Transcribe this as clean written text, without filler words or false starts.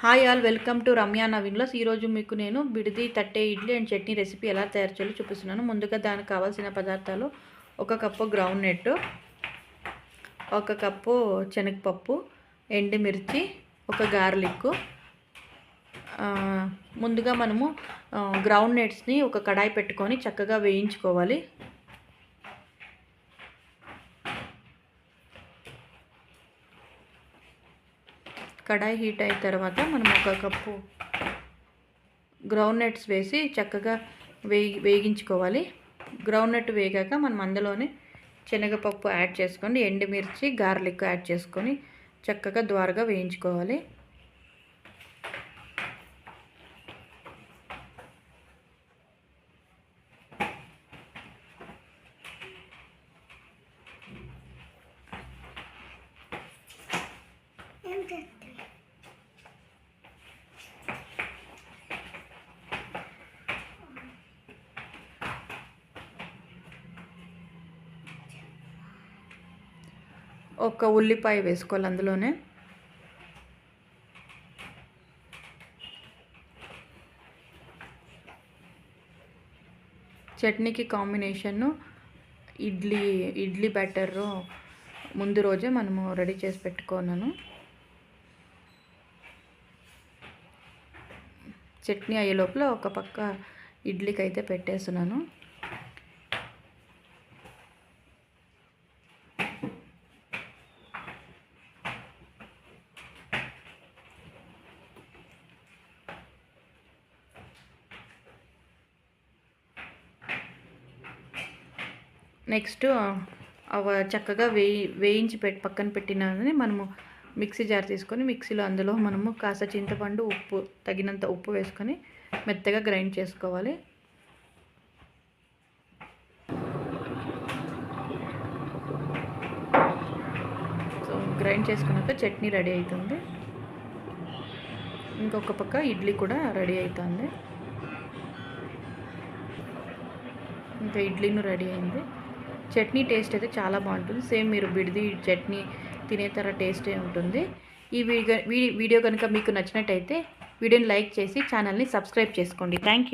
Hi all, welcome to Ramya నవీన్లో. ఈరోజు మీకు నేను బిడిది తట్టే ఇడ్లీ అండ్ చట్నీ రెసిపీ ఎలా తయారు చేయాలో చూపిస్తున్నాను. ముందుగా దానికి కావాల్సిన పదార్థాలు: 1 కప్పు గ్రౌండ్ నట్, 1 కప్పు శనగపప్పు, ఎండుమిర్చి, 1 గార్లిక్. ముందుగా మనము గ్రౌండ్ నట్స్ని ఒక కడాయి పెట్టుకొని చక్కగా వేయించుకోవాలి. కడాయి హీట్ అయిన తర్వాత మనం 1 కప్పు గ్రౌండ్ నట్స్ వేసి చక్కగా వేగించుకోవాలి. గ్రౌండ్ నట్ వేగాక మనం అందులోనే శనగపప్పు యాడ్ చేసుకొని, ఎండుమిర్చి, గార్లిక్ యాడ్ చేసుకొని చక్కగా ద్వారగా వేయించుకోవాలి. ఒక ఉల్లిపాయ వేసుకోవాలి అందులోనే. చట్నీకి కాంబినేషను ఇడ్లీ బ్యాటర్ ముందు రోజే మనము రెడీ చేసి పెట్టుకున్నాను. చట్నీ అయ్యే లోపల ఒక పక్క ఇడ్లీకి అయితే పెట్టేస్తున్నాను. నెక్స్ట్ చక్కగా వేయించి పక్కన పెట్టినది మనము మిక్సీ జార్ తీసుకొని అందులో మనము కాస్త చింతపండు, ఉప్పు, తగినంత ఉప్పు వేసుకొని మెత్తగా గ్రైండ్ చేసుకోవాలి. సో గ్రైండ్ చేసుకున్నాక చట్నీ రెడీ అవుతుంది. ఇంకొక పక్క ఇడ్లీ కూడా రెడీ అవుతుంది. ఇంకా ఇడ్లీను రెడీ అయింది. చట్నీ టేస్ట్ అయితే చాలా బాగుంటుంది. సేమ్ మీరు బిడిది చట్నీ తినే తర టేస్టే ఉంటుంది. ఈ వీడియో కనుక మీకు నచ్చినట్టయితే వీడియోని లైక్ చేసి ఛానల్ని సబ్స్క్రైబ్ చేసుకోండి. Thank you.